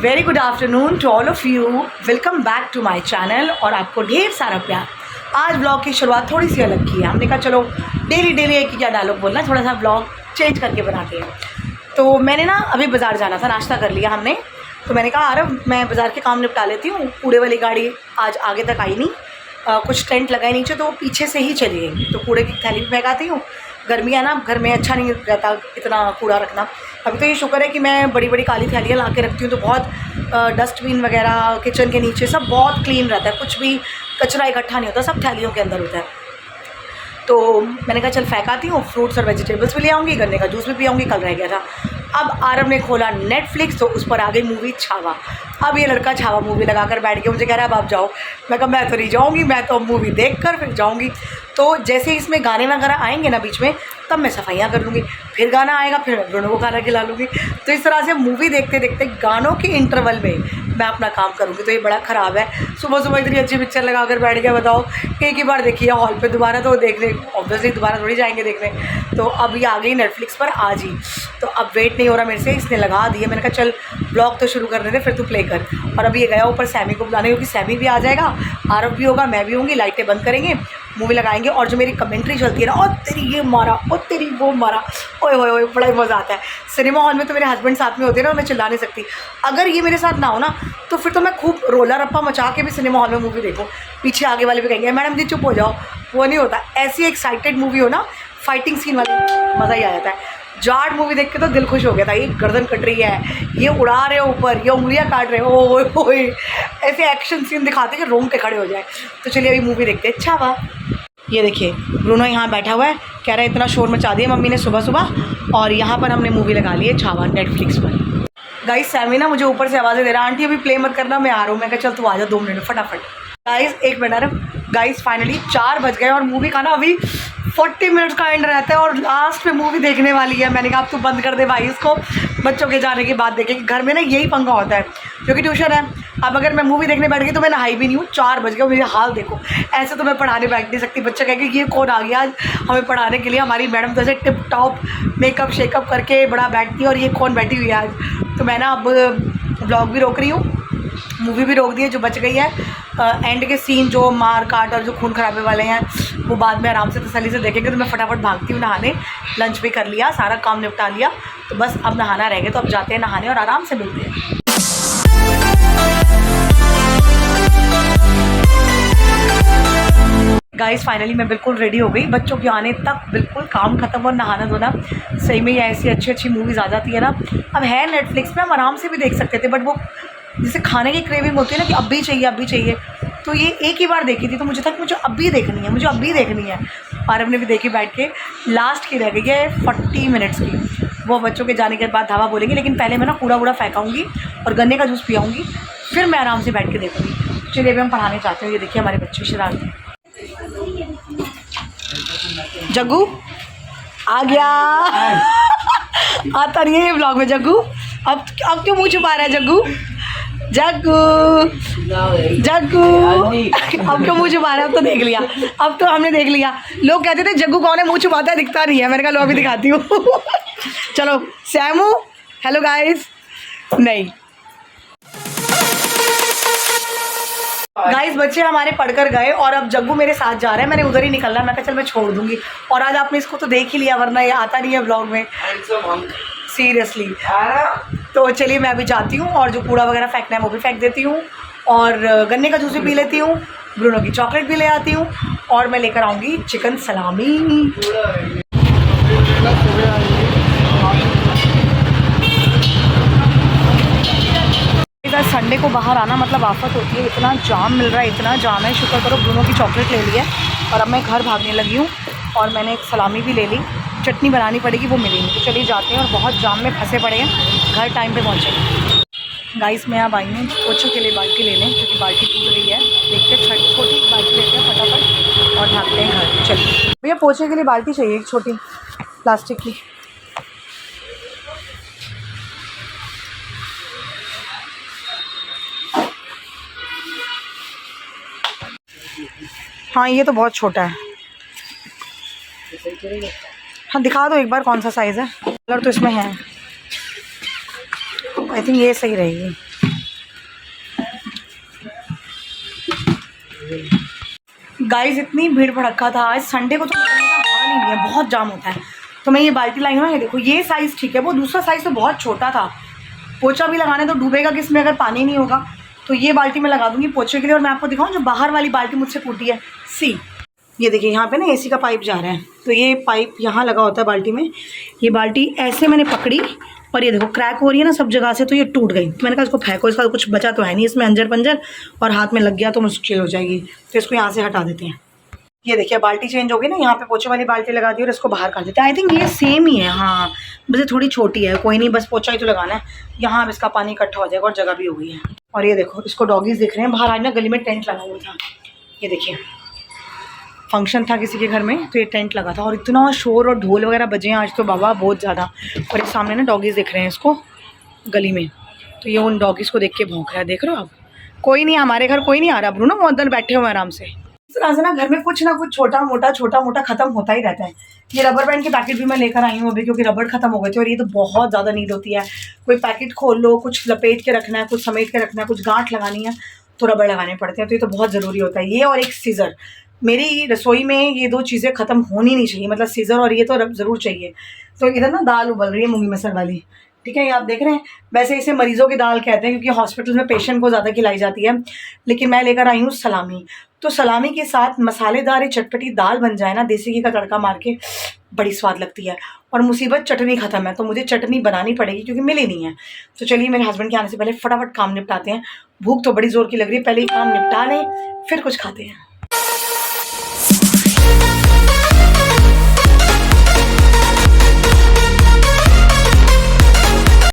Very good afternoon to all of you. Welcome back to my channel और आपको ढेर सारा प्यार। आज ब्लॉग की शुरुआत थोड़ी सी अलग की है। हमने कहा चलो डेली एक ही क्या डायलॉग बोलना है, थोड़ा सा ब्लॉग चेंज करके बनाते हैं। तो मैंने ना अभी बाज़ार जाना था, नाश्ता कर लिया हमने। तो मैंने कहा अरे मैं बाज़ार के काम निपटा लेती हूँ। कूड़े वाली गाड़ी आज आगे तक आई नहीं, कुछ टेंट लगाए नीचे तो पीछे से ही चली गई। तो कूड़े की थैली में फेंकाती हूँ। गर्मी है ना, घर में अच्छा नहीं रहता इतना कूड़ा रखना। अभी तो ये शुक्र है कि मैं बड़ी बड़ी काली थैलियाँ ला के रखती हूँ, तो बहुत डस्टबिन वगैरह किचन के नीचे सब बहुत क्लीन रहता है, कुछ भी कचरा इकट्ठा नहीं होता, सब थैलियों के अंदर होता है। तो मैंने कहा चल फेंकाती हूँ, फ्रूट्स और वेजिटेबल्स भी ले आऊँगी, गन्ने का जूस भी पी आऊँगी, कल रह गया था। अब आरव ने खोला नेटफ्लिक्स, तो उस पर आ गई मूवी छावा। अब ये लड़का छावा मूवी लगा कर बैठ गया, मुझे कह रहा है अब आप जाओ। मैं कहा मैं तो नहीं जाऊँगी, मैं तो मूवी देख कर फिर जाऊँगी। तो जैसे ही इसमें गाने वगैरह आएंगे ना बीच में, तब मैं सफाइयाँ कर लूँगी, फिर गाना आएगा, फिर मैं दोनों को खाना खिला लूँगी। तो इस तरह से मूवी देखते देखते गानों के इंटरवल में मैं अपना काम करूँगी। तो ये बड़ा ख़राब है, सुबह सुबह इतनी अच्छी पिक्चर लगा कर बैठ गया। बताओ, एक ही बार देखी है हॉल पे, दोबारा तो देखने ऑब्वियसली दोबारा थोड़ी जाएंगे देखने। तो अब ये आ गई नेटफ्लिक्स पर आज ही। तो अब वेट नहीं हो रहा मेरे से, इसने लगा दिया। मैंने कहा चल ब्लॉग तो शुरू कर देते, फिर तू प्ले कर। और अब ये गया ऊपर सैमी को बुलाने, क्योंकि सैमी भी आ जाएगा, आरव भी होगा, मैं भी होंगी। लाइटें बंद करेंगे, मूवी लगाएंगे, और जो मेरी कमेंट्री चलती है ना, और तेरी ये मारा, और तेरी वो मारा, ओए होए होए, बड़ा ही मज़ा आता है। सिनेमा हॉल में तो मेरे हस्बैंड साथ में होते हैं ना, मैं चिल्ला नहीं सकती। अगर ये मेरे साथ ना हो ना, तो फिर तो मैं खूब रोला रप्पा मचा के भी सिनेमा हॉल में मूवी देखूँ। पीछे आगे वाले भी कहेंगे मैडम जी चुप हो जाओ, वो नहीं होता। ऐसी एक्साइटेड मूवी हो ना, फाइटिंग सीन वाली, मज़ा ही आ जाता है। जाट मूवी देख के तो दिल खुश हो गया था। ये गर्दन कट रही है, ये उड़ा रहे हो ऊपर, ये उंगलियां काट रहे हो, ओए ऐसे एक्शन सीन दिखाते हैं कि रोंगटे खड़े हो जाए। तो चलिए अभी मूवी देखते हैं। अच्छा वाह, ये देखिए ब्रूनो यहाँ बैठा हुआ है, कह रहा है इतना शोर मचा दिया मम्मी ने सुबह सुबह। और यहाँ पर हमने मूवी लगा ली है छावा नेटफ्लिक्स पर। गाइस सैमी ना मुझे ऊपर से आवाज़ें दे रहा है, आंटी अभी प्ले मत करना, मैं आ रहा हूँ। मैं कहा चल तू आ जा 2 मिनट फटाफट। गाइस एक मिनट, गाइस फाइनली 4 बज गए और मूवी का ना अभी 40 मिनट्स का एंड रहता है और लास्ट में मूवी देखने वाली है। मैंने कहा अब तू बंद कर दे भाई इसको, बच्चों के जाने के बाद देखेंगे। घर में ना यही पंगा होता है, क्योंकि ट्यूशन है। अब अगर मैं मूवी देखने बैठ गई तो मैं नहाई भी नहीं हूँ, 4 बज गए, मेरा हाल देखो। ऐसे तो मैं पढ़ाने बैठ नहीं सकती। बच्चे कहेंगे ये कौन आ गया आज हमें पढ़ाने के लिए। हमारी मैडम तो ऐसे टिप टॉप मेकअप शेकअप करके बड़ा बैठती है, और ये कौन बैठी हुई है आज। तो मैं ना अब ब्लॉग भी रोक रही हूँ, मूवी भी रोक दी है जो बच गई है। एंड के सीन जो मार काट और जो खून खराबे वाले हैं वो बाद में आराम से तसल्ली से देखेंगे। तो मैं फटाफट भागती हूँ नहाने, लंच भी कर लिया, सारा काम निपटा लिया, तो बस अब नहाना रह गया। तो अब जाते हैं नहाने और आराम से मिलते हैं। गाइस फाइनली मैं बिल्कुल रेडी हो गई, बच्चों के आने तक बिल्कुल काम खत्म और नहाना धोना। सही में ये ऐसी अच्छी मूवीज़ आ जाती है ना। अब है नेटफ्लिक्स पे, हम आराम से भी देख सकते थे, बट वो जैसे खाने की क्रेविंग होती है ना कि अब भी चाहिए अब भी चाहिए। तो ये एक ही बार देखी थी, तो मुझे था कि मुझे अब भी देखनी है, मुझे अब भी देखनी है। आरव ने भी देखी बैठ के, लास्ट की रह गई है 40 मिनट्स की। वो बच्चों के जाने के बाद धावा बोलेंगे, लेकिन पहले मैं ना कूड़ा फेंकाऊँगी और गन्ने का जूस पियाऊँगी, फिर मैं आराम से बैठ के देखूँगी। चलिए अभी हम पढ़ाने चाहते हैं। ये देखिए हमारे बच्चे शरारती। जग्गू आ गया आता नहीं है ये ब्लॉग में जग्गू। अब क्यों मुँह छुपा रहा है जग्गू? जग्गू जग्गू अब क्यों मुँह छुपा रहा है? अब तो देख लिया, अब तो हमने देख लिया। लोग कहते थे जग्गू कौन है, मुँह छुपाता है, दिखता नहीं है। मैंने कहा लो अभी दिखाती हूँ चलो सैमू, हेलो गाइस। नहीं गाइस बच्चे हमारे पढ़कर गए और अब जग्गू मेरे साथ जा रहा है। मैंने उधर ही निकलना, मैं कहा चल मैं छोड़ दूंगी। और आज आपने इसको तो देख ही लिया, वरना ये आता नहीं है व्लॉग में सीरियसली। तो चलिए मैं अभी जाती हूँ और जो कूड़ा वगैरह फेंकना है वो भी फेंक देती हूँ, और गन्ने का जूस भी पी लेती हूँ, ब्रूनो की चॉकलेट भी ले आती हूँ, और मैं लेकर आऊँगी चिकन सलामी। संडे को बाहर आना मतलब आफत होती है, इतना जाम मिल रहा है, इतना जाम है। शुक्र करो ब्रूनो की चॉकलेट ले ली है और अब मैं घर भागने लगी हूँ। और मैंने एक सलामी भी ले ली, चटनी बनानी पड़ेगी, वो मिलेगी। तो चलिए जाते हैं, और बहुत जाम में फंसे पड़े हैं, घर टाइम पे पहुँचेंगे। गाइस मैं अब आई हूँ पोछों के लिए बाल्टी लेने, क्योंकि बाल्टी टूट गई है। देखते छोटी बाल्टी लेते हैं फटाफट और भागते हैं घर। चलिए भैया पोछे के लिए बाल्टी चाहिए एक छोटी प्लास्टिक की। हाँ ये तो बहुत छोटा है। हाँ दिखा दो एक बार कौन सा साइज़ है। कलर तो इसमें है, आई थिंक ये सही रहेगी। गाइस इतनी भीड़ भड़का था आज, संडे को तो निकलने का हाल ही नहीं है, बहुत जाम होता है। तो मैं ये बाल्टी लाई हूँ ना, ये देखो ये साइज़ ठीक है, वो दूसरा साइज़ तो बहुत छोटा था। पोछा भी लगाने तो डूबेगा किसमें अगर पानी नहीं होगा। तो ये बाल्टी मैं लगा दूँगी पोछे के लिए। और मैं आपको दिखाऊँ जो बाहर वाली बाल्टी मुझसे टूटी है, सी ये देखिए यहाँ पे ना एसी का पाइप जा रहा है, तो ये पाइप यहाँ लगा होता है बाल्टी में। ये बाल्टी ऐसे मैंने पकड़ी और ये देखो क्रैक हो रही है ना सब जगह से, तो ये टूट गई। मैंने कहा इसको फेंको, इसका कुछ बचा तो है नहीं इसमें अंजर पंजर, और हाथ में लग गया तो मुश्किल हो जाएगी, तो इसको यहाँ से हटा देते हैं। ये देखिए बाल्टी चेंज हो गई ना, यहाँ पे पोछे वाली बाल्टी लगा दी और इसको बाहर कर देते हैं। आई थिंक ये सेम ही है, हाँ बस थोड़ी छोटी है, कोई नहीं बस पोछा ही तो लगाना है। यहाँ अब इसका पानी इकट्ठा हो जाएगा और जगह भी हो गई है। और ये देखो इसको डॉगीज दिख रहे हैं बाहर। आज ना गली में टेंट लगा हुआ था, ये देखिए फंक्शन था किसी के घर में, तो ये टेंट लगा था और इतना शोर और ढोल वगैरह बजे हैं आज तो बाबा बहुत ज़्यादा। और ये सामने ना डॉगीज़ दिख रहे हैं इसको गली में, तो ये उन डॉगीज़ को देख के भौंक रहा है, देख रहे हो आप। कोई नहीं, हमारे घर कोई नहीं आ रहा ब्रूनो, वो अंदर बैठे हुए आराम से। इस तरह से ना घर में कुछ ना कुछ छोटा मोटा ख़त्म होता ही रहता है। ये रबर बैंड के पैकेट भी मैं लेकर आई हूँ अभी, क्योंकि रबड़ ख़त्म हो गए थे और ये तो बहुत ज़्यादा नीड होती है। कोई पैकेट खोल लो, कुछ लपेट के रखना है, कुछ समेट के रखना है, कुछ गांठ लगानी है तो रबड़ लगाने पड़ते हैं, तो ये तो बहुत ज़रूरी होता है। ये और एक सीज़र, मेरी रसोई में ये दो चीज़ें ख़त्म होनी नहीं चाहिए, मतलब सीज़र और ये तो ज़रूर चाहिए। तो इधर ना दाल उबल रही है मूंगी मसर वाली, ठीक है, ये आप देख रहे हैं। वैसे इसे मरीज़ों की दाल कहते हैं क्योंकि हॉस्पिटल में पेशेंट को ज़्यादा खिलाई जाती है, लेकिन मैं लेकर आई हूँ सलामी। तो सलामी के साथ मसालेदार चटपटी दाल बन जाए ना देसी घी का तड़का मार के, बड़ी स्वाद लगती है। और मुसीबत चटनी ख़त्म है, तो मुझे चटनी बनानी पड़ेगी क्योंकि मिली नहीं है। तो चलिए मेरे हस्बैंड के आने से पहले फटाफट काम निपटाते हैं। भूख तो बड़ी ज़ोर की लग रही है, पहले ही काम निपटा लें फिर कुछ खाते हैं।